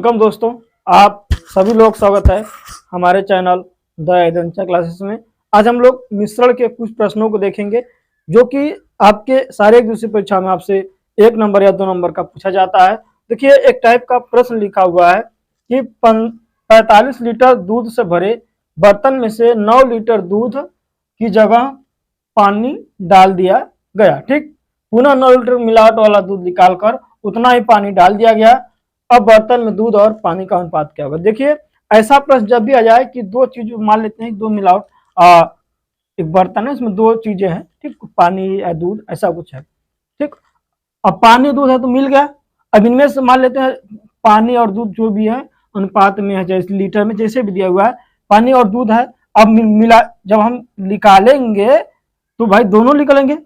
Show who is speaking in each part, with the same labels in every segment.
Speaker 1: Welcome दोस्तों, आप सभी लोग स्वागत है हमारे चैनल द एडवेंचर क्लासेस में। आज हम लोग मिश्रण के कुछ प्रश्नों को देखेंगे जो कि आपके सारे एक दूसरी परीक्षा में आपसे 1 नंबर या 2 नंबर का पूछा जाता है। देखिए, एक टाइप का प्रश्न लिखा हुआ है कि 45 लीटर दूध से भरे बर्तन में से 9 लीटर दूध की जगह पानी डाल दिया गया। ठीक, पुनः 9 लीटर मिलावट वाला दूध निकालकर उतना ही पानी डाल दिया गया। अब बर्तन में दूध और पानी का अनुपात क्या होगा। देखिए, ऐसा प्रश्न जब भी आ जाए कि दो चीज मान लेते हैं, दो मिलावट, एक बर्तन है, इसमें दो चीजें हैं, ठीक, पानी या दूध, ऐसा कुछ है। ठीक, अब पानी दूध है तो मिल गया। अब इनमें से मान लेते हैं पानी और दूध जो भी है अनुपात में है, जैसे लीटर में जैसे भी दिया हुआ है, पानी और दूध है। अब मिला जब हम निकालेंगे तो भाई दोनों निकलेंगे,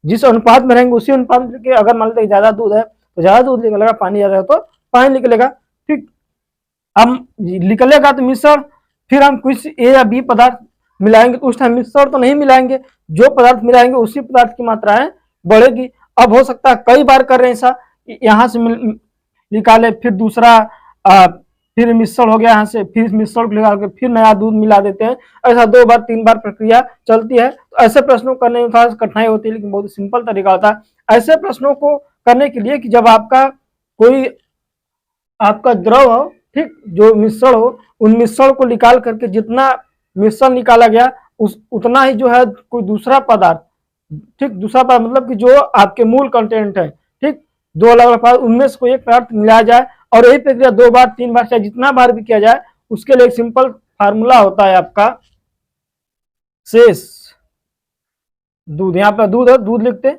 Speaker 1: जिस अनुपात में रहेंगे उसी अनुपात के। अगर मान लेते ज्यादा दूध है तो ज्यादा दूध निकलेगा, पानी ज्यादा है तो पानी निकलेगा। ठीक, अब निकलेगा तो मिश्रण, फिर हम कुछ ए या बी पदार्थ मिलाएंगे तो उस टाइम मिश्रण तो नहीं मिलाएंगे, जो पदार्थ मिलाएंगे उसी पदार्थ की मात्राएं बढ़ेगी। अब हो सकता है कई बार कर रहे हैं ऐसा, यहाँ से निकाले फिर दूसरा फिर मिश्रण हो गया, यहाँ से फिर मिश्रण को निकाल के फिर नया दूध मिला देते हैं। ऐसा 2 बार 3 बार प्रक्रिया चलती है। तो ऐसे प्रश्नों करने में थोड़ा कठिनाई होती है, लेकिन बहुत सिंपल तरीका होता है ऐसे प्रश्नों को करने के लिए कि जब आपका कोई आपका द्रव हो, ठीक, जो मिश्रण हो, उन मिश्रण को निकाल करके जितना मिश्रण निकाला गया उतना ही जो है कोई दूसरा पदार्थ, ठीक, दूसरा पदार्थ मतलब कि जो आपके मूल कंटेंट है, ठीक, दो अलग अलग पदार्थ, उनमें से कोई एक पदार्थ मिलाया जाए। और यही प्रक्रिया 2 बार 3 बार चाहे जितना बार भी किया जाए, उसके लिए एक सिंपल फार्मूला होता है आपका शेष दूध। यहाँ पर दूध है, दूध लिखते,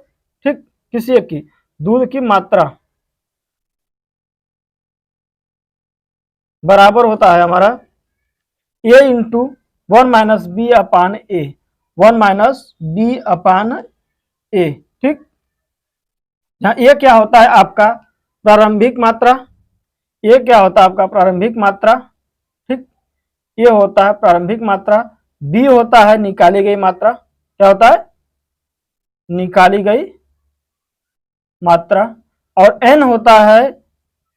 Speaker 1: ठीक, किसी एक की दूध की मात्रा बराबर होता है हमारा a into 1 minus B upon A, 1 minus B upon A. ठीक, यहाँ ए क्या होता है आपका प्रारंभिक मात्रा, ए क्या होता है आपका प्रारंभिक मात्रा, ठीक, ये होता है प्रारंभिक मात्रा। बी होता है निकाली गई मात्रा, क्या होता है निकाली गई मात्रा। और एन होता है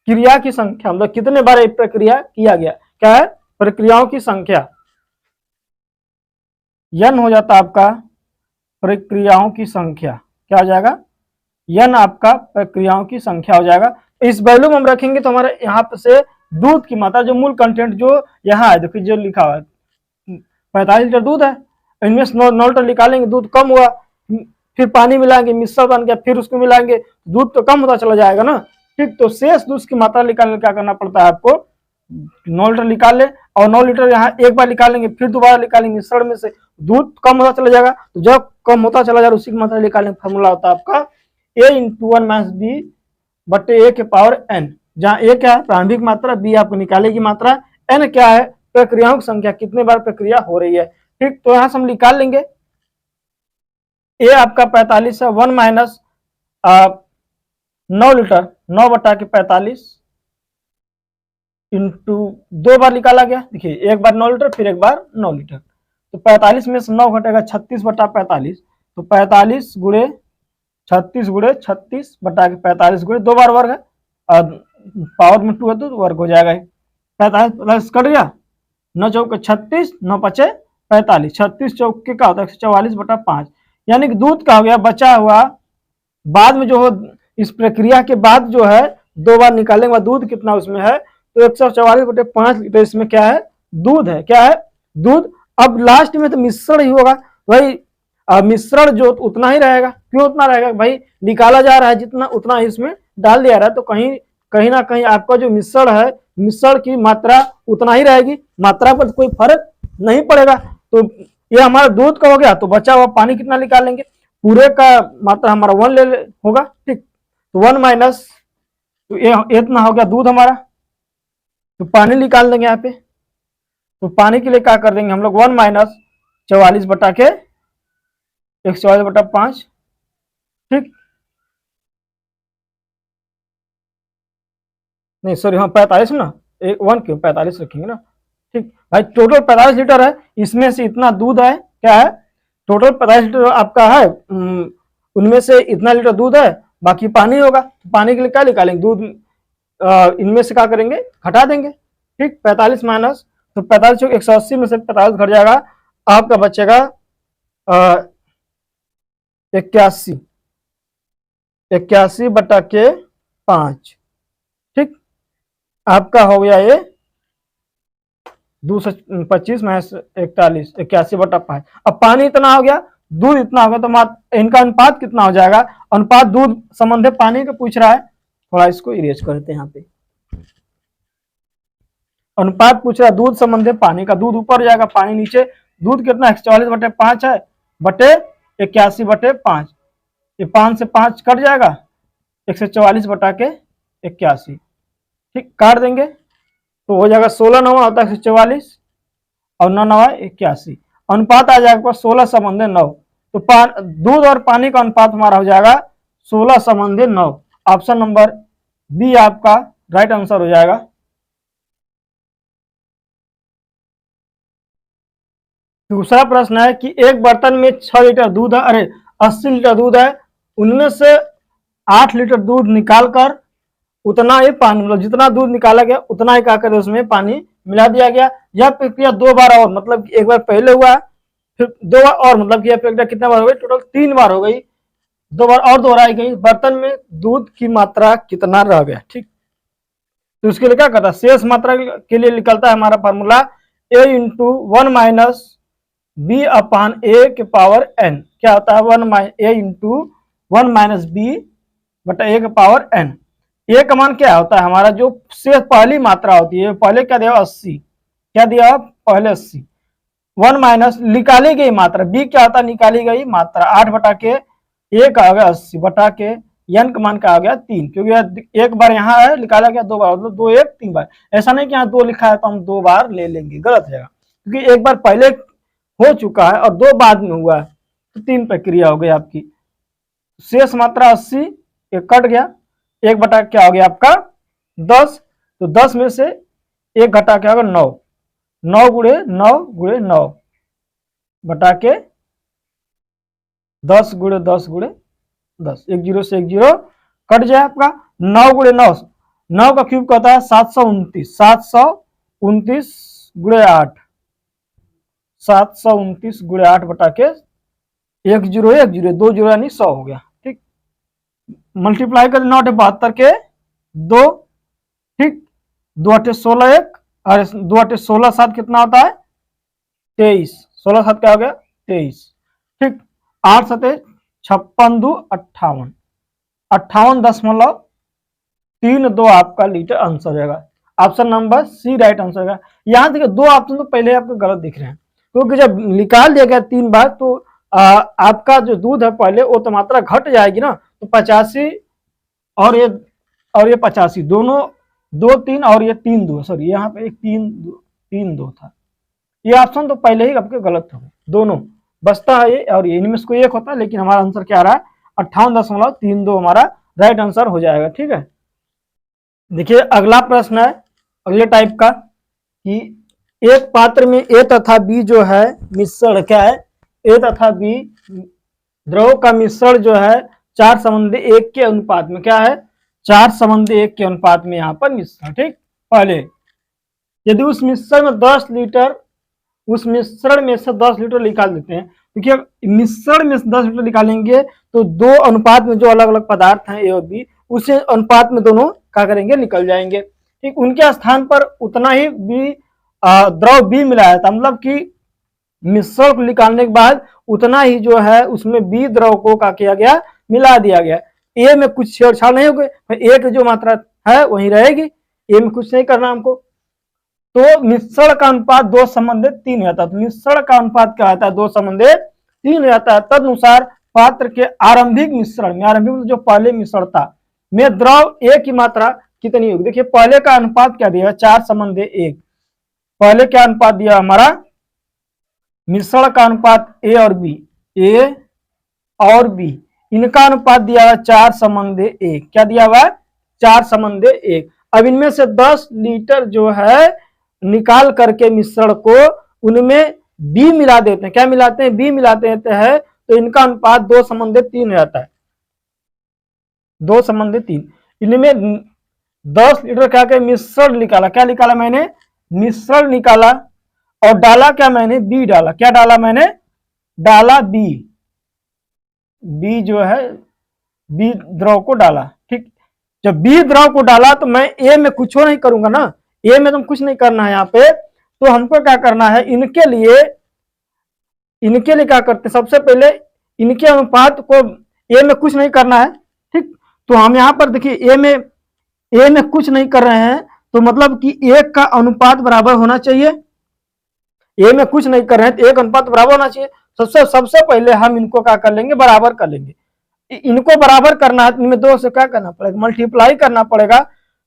Speaker 1: क्रिया की संख्या, मतलब कितने बार एक प्रक्रिया किया गया, क्या है प्रक्रियाओं की संख्या। एन हो जाता आपका प्रक्रियाओं की संख्या, क्या हो जाएगा एन आपका प्रक्रियाओं की संख्या हो जाएगा। इस वैल्यू में हम रखेंगे तो हमारे यहाँ से दूध की मात्रा, जो मूल कंटेंट जो यहाँ है, देखिए जो लिखा हुआ है 45 लीटर दूध है, इनमें से 9 लीटर निकालेंगे, दूध कम हुआ, फिर पानी मिलाएंगे, मिश्रण बन गया, फिर उसको मिलाएंगे, दूध तो कम होता चला जाएगा ना। ठीक, तो शेष दूध की मात्रा निकालने क्या करना पड़ता है आपको, 9 लीटर निकाल ले और 9 लीटर यहाँ एक बार निकालेंगे, फिर दोबारा निकालेंगे, मिश्रण में से दूध कम होता चला जाएगा। तो जब कम होता चला जाएगा उसी की मात्रा निकालने का फॉर्मूला होता है आपका a इंटू 1 माइनस बी बटे a के पावर n, जहाँ a क्या है प्रारंभिक मात्रा, b आपको निकाले की मात्रा, n क्या है प्रक्रियाओं की संख्या, कितने बार प्रक्रिया हो रही है। ठीक, तो यहाँ से हम निकाल लेंगे a आपका 45 है, 1 माइनस 9 लीटर, 9 बटा के 45 इंटू 2 बार निकाला गया। देखिए एक बार 9 लीटर फिर एक बार 9 लीटर, तो 45 में से 9 घटेगा 36 बटा 45, तो 45 गुणे 36 गुणे 36 बटा के 45 गुणे 2 बार वर्ग है, पावर में 2 है तो वर्ग हो जाएगा। 45 कट गया, 9 चौके 36, 9 पचे 45, 36 चौके का होता है 144 बटा 5, यानी कि दूध का हो गया बचा हुआ। बाद में जो हो इस प्रक्रिया के बाद जो है 2 बार निकालने के बाद दूध कितना उसमें है, तो 144 बटे 5 लीटर इसमें क्या है दूध है, क्या है दूध। अब लास्ट में तो मिश्रण ही होगा भाई, मिश्रण जो उतना ही रहेगा, क्यों उतना रहेगा भाई, निकाला जा रहा है जितना उतना ही इसमें डाल दिया रहा है, तो कहीं ना कहीं आपका जो मिश्रण है, मिश्रण की मात्रा उतना ही रहेगी, मात्रा पर कोई फर्क नहीं पड़ेगा। तो ये हमारा दूध का हो गया, तो बचा हुआ पानी कितना निकालेंगे, पूरे का मात्रा हमारा 1 ले होगा। ठीक, तो 1 माइनस, तो ये इतना हो गया दूध हमारा, तो पानी निकाल देंगे यहाँ पे। तो पानी के लिए क्या कर देंगे हम लोग 1 माइनस 44 बटा के 144 बटा 5, ठीक, नहीं सॉरी, हाँ 45 ना, 1 क्यों 45 रखेंगे ना। ठीक भाई, टोटल 45 लीटर है, इसमें से इतना दूध है, क्या है टोटल 45 लीटर आपका है, उनमें से इतना लीटर दूध है, बाकी पानी होगा। पानी के लिए क्या निकालेंगे दूध, इनमें से क्या करेंगे, घटा देंगे। ठीक, 45 माइनस, तो 45 180 में से 45 घट जाएगा, आपका बचेगा 81, 81/5। ठीक, आपका हो गया ये 225 माइनस 41, 81/5। अब पानी इतना हो गया, दूध इतना हो गया, तो इनका अनुपात कितना हो जाएगा? अनुपात दूध संबंधी पानी का पूछ रहा है, थोड़ा इसको इरेज करते हैं यहाँ पे। अनुपात पूछ रहा है दूध संबंधी पानी का, दूध ऊपर जाएगा, पानी नीचे। दूध कितना 144/5 है, बटे 81/5। ये 5 से 5 कट जाएगा, 144/81। ठीक, काट देंगे तो हो जाएगा 16 9 होता है 144 और 9 9 81। अनुपात आ जाएगा 16 संबंधी 9। तो दूध और पानी का अनुपात हमारा हो जाएगा 16 संबंधी 9। ऑप्शन नंबर बी आपका राइट आंसर हो जाएगा। दूसरा प्रश्न है कि एक बर्तन में 6 लीटर दूध है, अरे 80 लीटर दूध है, उनमें से 8 लीटर दूध निकालकर उतना ही पानी, मतलब जितना दूध निकाला गया उतना ही क्या करे उसमें पानी मिला दिया गया। यह प्रक्रिया 2 बार और, मतलब एक बार पहले हुआ है, फिर 2 बार और, मतलब कि यह प्रक्रिया कितने बार हो गई? टोटल 3 बार हो गई, 2 बार और दोहराई गई। बर्तन में दूध की मात्रा कितना रह गया? ठीक, तो उसके लिए क्या करता है, शेष मात्रा के लिए निकलता है हमारा formula a into 1 minus B upon A के पावर एन। क्या होता है? a इंटू 1 माइनस बी बटा ए के पावर एन। ए का मान क्या होता है हमारा? जो शेष पहली मात्रा होती है, पहले क्या दिया? 80। क्या दिया? पहले 80। 1 माइनस निकाली गई मात्रा, बी क्या होता है? निकाली गई मात्रा। 8 बटा के ए का आ गया 80 बटा के एन का मान का आ गया 3, क्योंकि एक बार यहाँ है निकाला गया, 2 बार, मतलब 2 1 3 बार। ऐसा नहीं कि यहाँ 2 लिखा है तो हम 2 बार ले लेंगे, गलत है, क्योंकि एक बार पहले हो चुका है और 2 बाद में हुआ है, तो 3 प्रक्रिया हो गई आपकी। शेष मात्रा 80, एक कट गया, 1 बटा क्या हो गया आपका 10, तो 10 में से 1 घटा क्या होगा 9, 9 गुणे 9 गुणे 9 बटा के 10 गुणे 10 गुणे 10, 1 0 से 1 0 कट जाए आपका। 9 गुणे 9, 9 का क्यूब कहता है 729, 729 गुणे 8, 729 गुणे 8 बटा के 1 0 1 0 2 0 यानी 100 हो गया। ठीक, मल्टीप्लाई कर 9 72 के 2, ठीक, 2 8 16 1 और 2 8 16 7 कितना होता है? 23, 16 7 क्या हो गया? 23। ठीक, 8 7 56 2 58, 58.32 आपका लीटर आंसर हो जाएगा। Option number C right answer होगा। यहाँ देखिए 2 ऑप्शन तो पहले आपको गलत दिख रहे हैं, क्योंकि जब निकाल दिया गया 3 बार तो आपका जो दूध है पहले वो तो मात्रा घट जाएगी ना, तो 85 और ये 85 दोनों 2 3 और ये 3 2, सॉरी यहाँ पे 3 2 था, ये ऑप्शन तो पहले ही आपके गलत हो गए दोनों, बचता है ये और ये, इनमें से कोई एक होता है, लेकिन हमारा आंसर क्या आ रहा है? 58.32 हमारा राइट आंसर हो जाएगा। ठीक है, देखिए अगला प्रश्न है अगले टाइप का कि एक पात्र में ए तथा बी जो है मिश्रण, क्या है? ए तथा बी द्रव का मिश्रण जो है 4:1 के अनुपात में, क्या है? 4:1 के अनुपात में यहाँ पर मिश्रण। ठीक, पहले यदि उस मिश्रण में 10 लीटर, उस मिश्रण में से 10 लीटर निकाल देते हैं, देखिए मिश्रण में से 10 लीटर निकालेंगे तो 2 अनुपात में जो अलग अलग पदार्थ हैं ए और बी, उसे अनुपात में दोनों क्या करेंगे? निकल जाएंगे। ठीक, उनके स्थान पर उतना ही बी द्रव बी मिलाया था, मतलब कि मिश्रण को निकालने के बाद उतना ही जो है उसमें बी द्रव को क्या किया गया? मिला दिया गया। ए में कुछ छेड़छाड़ नहीं होगी, ए की जो मात्रा है वही रहेगी, ए में कुछ नहीं करना हमको। तो मिश्रण का अनुपात 2:3 हो जाता है। तो मिश्रण का अनुपात क्या आता है? 2:3 हो जाता है। तदनुसार पात्र के आरंभिक मिश्रण में, आरंभिक जो पहले मिश्रण था में द्रव ए की मात्रा कितनी होगी? देखिए पहले का अनुपात क्या दिया? 4:1। पहले क्या अनुपात दिया हमारा? मिश्रण का अनुपात ए और बी, ए और बी इनका अनुपात दिया हुआ 4:1। क्या दिया हुआ? 4:1। अब इनमें से 10 लीटर जो है निकाल करके मिश्रण को उनमें बी मिला देते हैं। क्या मिलाते हैं? बी मिला देते हैं, तो इनका अनुपात 2:3 हो जाता है। 2:3 इनमें 10 लीटर क्या क्या मिश्रण निकाला, क्या निकाला मैंने, मिश्रण निकाला, और डाला क्या मैंने, बी डाला, क्या डाला मैंने, डाला बी, बी जो है बी द्रव को डाला। ठीक, जब बी द्रव को डाला तो मैं ए में कुछ नहीं करूंगा ना, ए में तो कुछ नहीं करना है यहाँ पे, तो हमको क्या करना है, इनके लिए क्या करते हैं, सबसे पहले इनके अनुपात को, ए में कुछ नहीं करना है। ठीक, तो हम यहाँ पर देखिए ए में कुछ नहीं कर रहे हैं, तो मतलब कि एक का अनुपात बराबर होना चाहिए, ए में कुछ नहीं कर रहे हैं तो एक अनुपात बराबर होना चाहिए। सबसे पहले हम इनको क्या कर लेंगे, बराबर कर लेंगे। इनको बराबर करना है तो इनमें 2 से क्या करना पड़ेगा, मल्टीप्लाई करना पड़ेगा।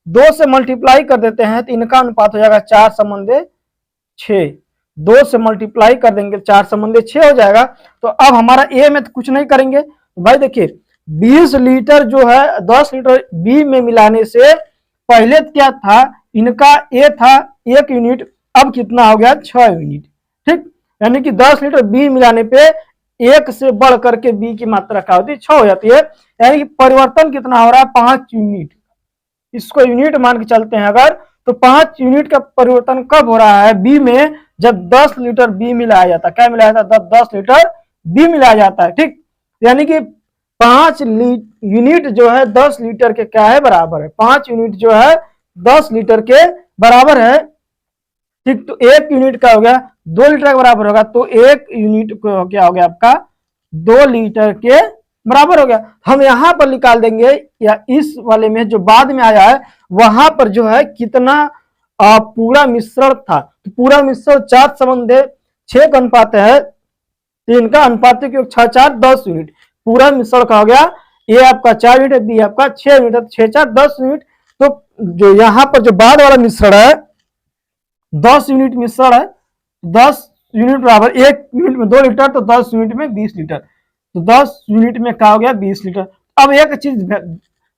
Speaker 1: 2 से मल्टीप्लाई कर देते हैं तो इनका अनुपात हो जाएगा 4:6। 2 से मल्टीप्लाई कर देंगे 4:6 हो जाएगा। तो अब हमारा ए में तो कुछ नहीं करेंगे, तो भाई देखिए 20 लीटर जो है 10 लीटर बी में मिलाने से पहले क्या था, इनका ए था 1 यूनिट, अब कितना हो गया 6 यूनिट। ठीक, यानी कि 10 लीटर बी मिलाने पे 1 से बढ़ करके बी की मात्रा क्या होती है, 6 हो जाती है। यानी कि परिवर्तन कितना हो रहा है, 5 यूनिट। इसको यूनिट मान के चलते हैं अगर, तो 5 यूनिट का परिवर्तन कब हो रहा है बी में, जब 10 लीटर बी मिलाया जाता है। क्या मिलाया जाता है, 10 लीटर बी मिलाया जाता है। ठीक, यानी कि 5 यूनिट जो है 10 लीटर के क्या है, बराबर है। 5 यूनिट जो है 10 लीटर के बराबर है। ठीक, तो 1 यूनिट का हो गया 2 लीटर के बराबर होगा, तो 1 यूनिट को क्या हो गया आपका, 2 लीटर के बराबर हो गया। हम यहाँ पर निकाल देंगे, या इस वाले में जो बाद में आया है वहां पर जो है कितना पूरा मिश्रण था, तो पूरा मिश्रण 4:6 का अनुपात है, तो इनका अनुपात 6 4 10 यूनिट पूरा मिश्रण का हो गया। ए आपका 4 यूनिट है, बी आपका 6 यूनिट है, 6 4 10 यूनिट। तो जो यहाँ पर जो बाद वाला मिश्रण है 10 यूनिट मिश्रण है, 10 यूनिट बराबर 1 यूनिट में 2 लीटर, तो 10 यूनिट में 20 लीटर, तो 10 यूनिट में क्या हो गया, 20 लीटर। अब एक चीज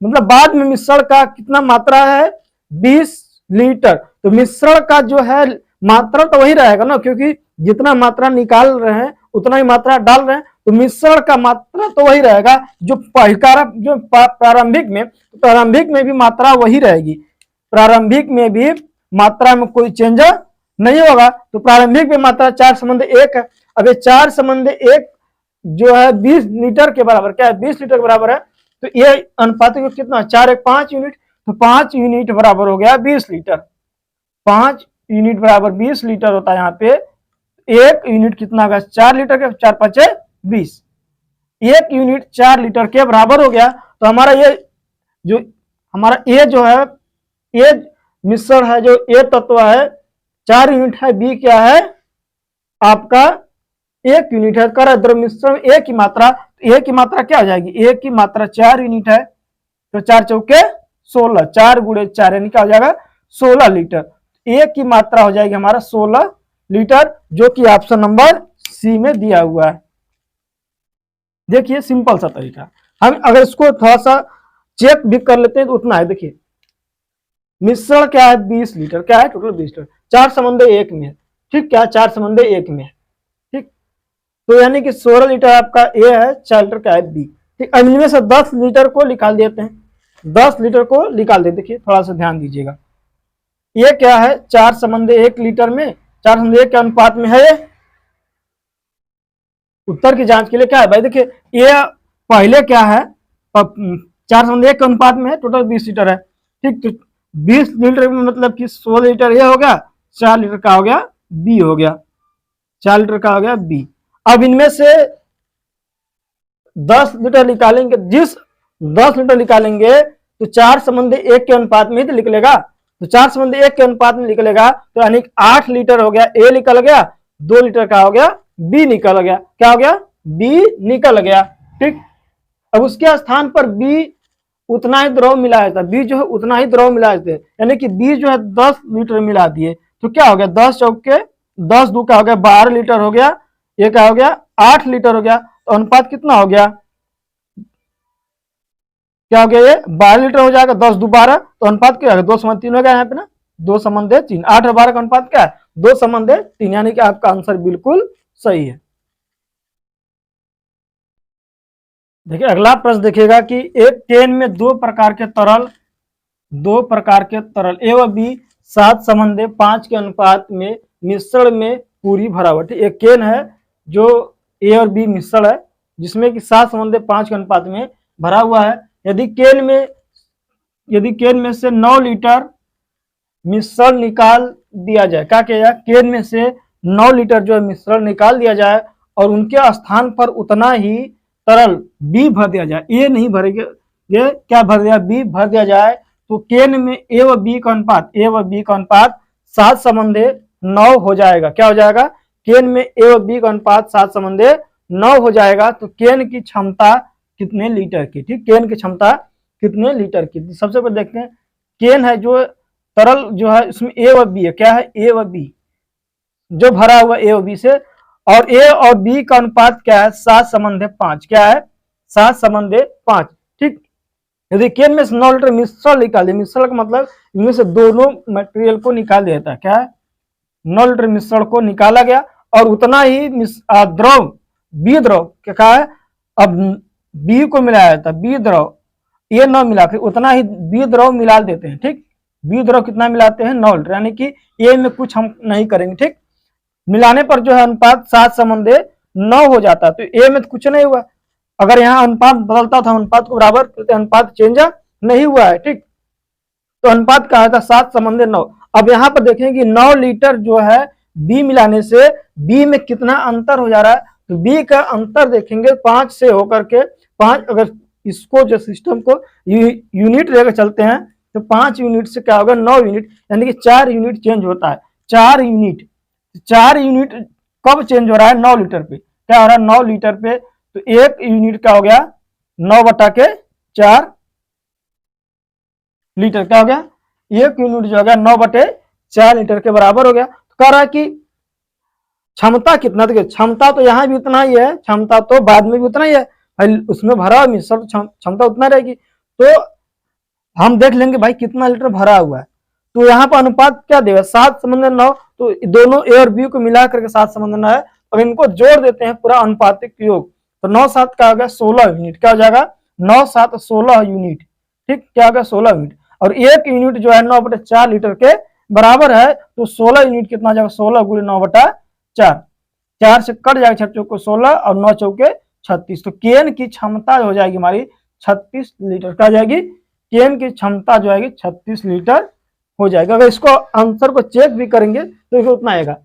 Speaker 1: मतलब बाद में मिश्रण का कितना मात्रा है, 20 लीटर, तो मिश्रण का जो है मात्रा तो वही रहेगा ना, क्योंकि जितना मात्रा निकाल रहे हैं उतना ही मात्रा डाल रहे हैं, तो मिश्रण का मात्रा तो वही रहेगा। जो प्रारंभिक में भी मात्रा वही रहेगी, प्रारंभिक में भी मात्रा में कोई चेंज नहीं होगा। तो प्रारंभिक में मात्रा 4:1 है। अब ये 4:1 जो है 20 लीटर के बराबर, क्या है, 20 लीटर के बराबर है, तो ये अनुपात कितना, 4 1 5 यूनिट, तो 5 यूनिट बराबर हो गया 20 लीटर। 5 यूनिट बराबर 20 लीटर होता है। यहाँ पे 1 यूनिट कितना होगा, 4 लीटर के, 4 5 20, 1 यूनिट 4 लीटर के बराबर हो गया। तो हमारा ये जो हमारा ए जो है, ए मिश्रण है, जो ए तत्व है 4 यूनिट है, बी क्या है आपका 1 यूनिट है। कर द्रव मिश्रण ए की मात्रा, ए की मात्रा क्या हो जाएगी, ए की मात्रा 4 यूनिट है, तो 4 चौके 16, 4 गुणे 4 यानी क्या हो जाएगा 16 लीटर। ए की मात्रा हो जाएगी हमारा 16 लीटर, जो कि ऑप्शन नंबर सी में दिया हुआ है। देखिए सिंपल सा तरीका, हम अगर इसको थोड़ा सा चेक भी कर लेते हैं तो उतना है। देखिए मिश्रण क्या है, 20 लीटर, क्या है टोटल 20 लीटर, 4:1 में है। ठीक, क्या 4:1 में है। ठीक, तो यानी कि 16 लीटर आपका ए है, 4 लीटर का है बी। ठीक, अब इनमें से 10 लीटर को निकाल देते हैं, 10 लीटर को निकाल देते। देखिए थोड़ा सा ध्यान दीजिएगा, ये क्या है 4:1 लीटर में, 4:1 के अनुपात में है। उत्तर की जांच के लिए क्या है भाई, देखिए ये पहले क्या है 4:1 के अनुपात में है, टोटल 20 लीटर है। ठीक, तो 20 लीटर में मतलब कि 16 लीटर ये हो गया, 4 लीटर का हो गया बी, हो गया 4 लीटर का हो गया बी। अब इनमें से 10 लीटर निकालेंगे, जिस 10 लीटर निकालेंगे तो 4:1 के अनुपात में ही तो निकलेगा, तो 4:1 के अनुपात में निकलेगा, तो यानी 8 लीटर हो गया ए निकल गया, 2 लीटर का हो गया बी निकल गया। क्या हो गया, बी निकल गया। ठीक, अब उसके स्थान पर बी उतना ही द्रव मिलाया था, बी जो है उतना ही द्रव मिलाए थे, यानी कि बी जो है 10 लीटर मिला दिए, तो क्या हो गया 10 चौके 10 दू का हो गया 12 लीटर हो गया, ये क्या हो गया 8 लीटर हो गया। तो अनुपात कितना हो गया, क्या हो गया, ये 12 लीटर हो जाएगा, 10 दू 12, तो अनुपात क्या है 2:3 हो गया यहाँ पे ना, 2:3, 8 और 12 का अनुपात क्या है 2:3, यानी कि आपका आंसर बिल्कुल सही है। देखिए अगला प्रश्न देखिएगा कि एक कैन में 2 प्रकार के तरल दो प्रकार के तरल ए व बी 7:5 के अनुपात में मिश्रण में पूरी भरा हुआ। ठीक, एक केन है जो ए और बी मिश्रण है जिसमें कि 7:5 के अनुपात में भरा हुआ है। यदि केन में से 9 लीटर मिश्रण निकाल दिया जाए, क्या किया जाए, केन में से 9 लीटर जो है मिश्रण निकाल दिया जाए और उनके स्थान पर उतना ही तरल बी भर दिया जाए, ए नहीं भरेगा, ये क्या भर दिया, बी भर दिया जाए, तो केन में ए व बी का अनुपात 7:9 हो जाएगा। क्या हो जाएगा, केन में ए व बी का अनुपात 7:9 हो जाएगा। तो केन की क्षमता कितने लीटर की, ठीक, केन की क्षमता कितने लीटर की। सबसे पहले देखते हैं, केन है जो तरल जो है इसमें ए व बी है, क्या है, ए व बी जो भरा हुआ ए व बी से, और ए और बी का अनुपात क्या है, 7:5, क्या है, 7:5। ठीक, यदि केन में से 9 लीटर मिश्रण निकाल दिया, मिश्रण का मतलब इनमें से दोनों मटेरियल को निकाल दिया जाता है, क्या है, 9 लीटर मिश्रण को निकाला गया और उतना ही द्रव बी द्रव क्या है, अब बी को मिलाया जाता है, बी द्रव ए 9 मिलाकर उतना ही बी द्रव मिला देते हैं। ठीक, बी द्रव कितना मिलाते हैं, 9 लीटर, यानी कि ए में कुछ हम नहीं करेंगे। ठीक, मिलाने पर जो है अनुपात 7:9 हो जाता है। तो ए में तो कुछ नहीं हुआ, अगर यहाँ अनुपात बदलता था अनुपात को बराबर करते, अनुपात चेंज नहीं हुआ है। ठीक, तो अनुपात कहा था 7:9। अब यहाँ पर देखें कि 9 लीटर जो है बी मिलाने से बी में कितना अंतर हो जा रहा है, तो बी का अंतर देखेंगे 5 से होकर के 5, अगर इसको जो सिस्टम को यूनिट लेकर चलते हैं तो 5 यूनिट से क्या होगा, 9 यूनिट, यानी कि 4 यूनिट चेंज होता है। 4 यूनिट कब चेंज हो रहा है, 9 लीटर पे, क्या हो रहा है, 9 लीटर पे, तो 1 यूनिट क्या हो गया, 9/4 लीटर, क्या हो गया, 1 यूनिट जो हो गया 9/4 लीटर के बराबर हो गया। तो कह रहा है कि क्षमता कितना, देखिए क्षमता तो यहाँ भी उतना ही है, क्षमता तो बाद में भी उतना ही है, उसमें भरा मिश्रण क्षमता उतना रहेगी। तो हम देख लेंगे भाई कितना लीटर भरा हुआ है, तो यहाँ पर अनुपात क्या देगा, 7:9, तो दोनों ए और बी को मिला करके 7:9 है। अब इनको जोड़ देते हैं पूरा अनुपातिक योग, तो 9/7 का हो गया 16 यूनिट, क्या हो जाएगा, 9/7 16 यूनिट। ठीक, क्या हो गया, 16 यूनिट, और 1 यूनिट जो है 9/4 लीटर के बराबर है, तो 16 यूनिट कितना जाएगा, 16 × 9/4, 4 से कट जाएगा, 6 चौके 16 और 9 चौके 36, तो केन की क्षमता हो जाएगी हमारी 36 लीटर, क्या जाएगी, केन की क्षमता जो आएगी 36 लीटर हो जाएगा। अगर इसको आंसर को चेक भी करेंगे तो इसको उतना आएगा।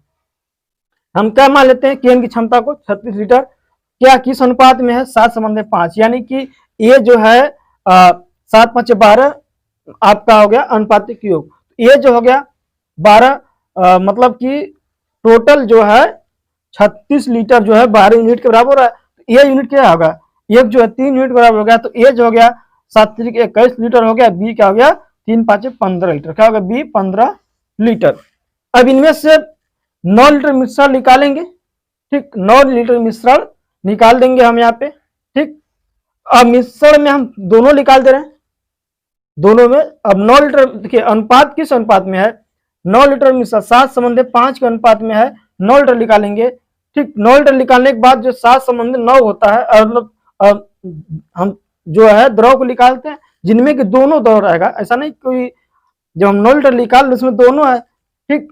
Speaker 1: हम क्या मान लेते हैं, केन की क्षमता को 36 लीटर, क्या किस अनुपात में है, 7:5, यानी कि ये जो है 7×5 = 12 आपका हो गया अनुपातिक योग। ये जो हो गया 12, मतलब कि टोटल जो है 36 लीटर जो है 12 यूनिट के बराबर है। ये यूनिट क्या होगा, एक जो है 3 यूनिट बराबर हो गया, तो ए जो हो गया 7×3 = 21 लीटर हो गया, बी क्या हो गया 3×5 = 15 लीटर, क्या होगा, बी 15 लीटर। अब इनमें से 9 लीटर मिश्रण निकालेंगे। ठीक, 9 लीटर मिश्रण निकाल देंगे हम यहाँ पे। ठीक, अब मिश्रण में हम दोनों निकाल दे रहे हैं, दोनों में। अब 9 लीटर, देखिए अनुपात किस अनुपात में है, 9 लीटर मिश्रण 7:5 के अनुपात में है, 9 लीटर निकालेंगे। ठीक, 9 लीटर निकालने के बाद जो 7:9 होता है, मतलब हम जो है द्रव को निकालते हैं जिनमें कि दोनों द्रव रहेगा, ऐसा नहीं कोई, जब हम 9 लीटर निकाल रहे उसमें दोनों है। ठीक,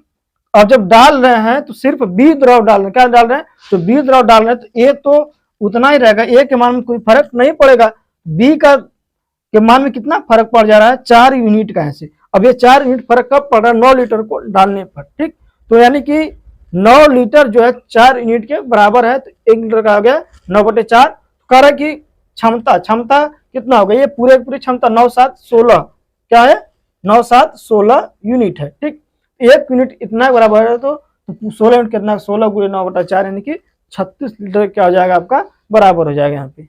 Speaker 1: अब जब डाल रहे हैं तो सिर्फ बी द्रव डाल रहे हैं, क्या डाल रहे हैं, तो बी द्रव डाल रहे हैं, तो ए तो उतना ही रहेगा, ए के मान में कोई फर्क नहीं पड़ेगा, बी का के मान में कितना फर्क पड़ जा रहा है, 4 यूनिट का है। अब ये 4 यूनिट फर्क कब पड़ रहा है, 9 लीटर को डालने पर। ठीक, तो यानी कि 9 लीटर जो है 4 यूनिट के बराबर है, तो 1 लीटर का हो गया 9/4। कह रहा है कि क्षमता कितना होगा, ये पूरी क्षमता 9/7 16, क्या है, 9/7 16 यूनिट है। ठीक, 1 यूनिट इतना बराबर है, तो 16 यूनिट कितना, 16 × 9/4 यानी कि 36 लीटर क्या हो जाएगा आपका बराबर हो जाएगा यहाँ पे।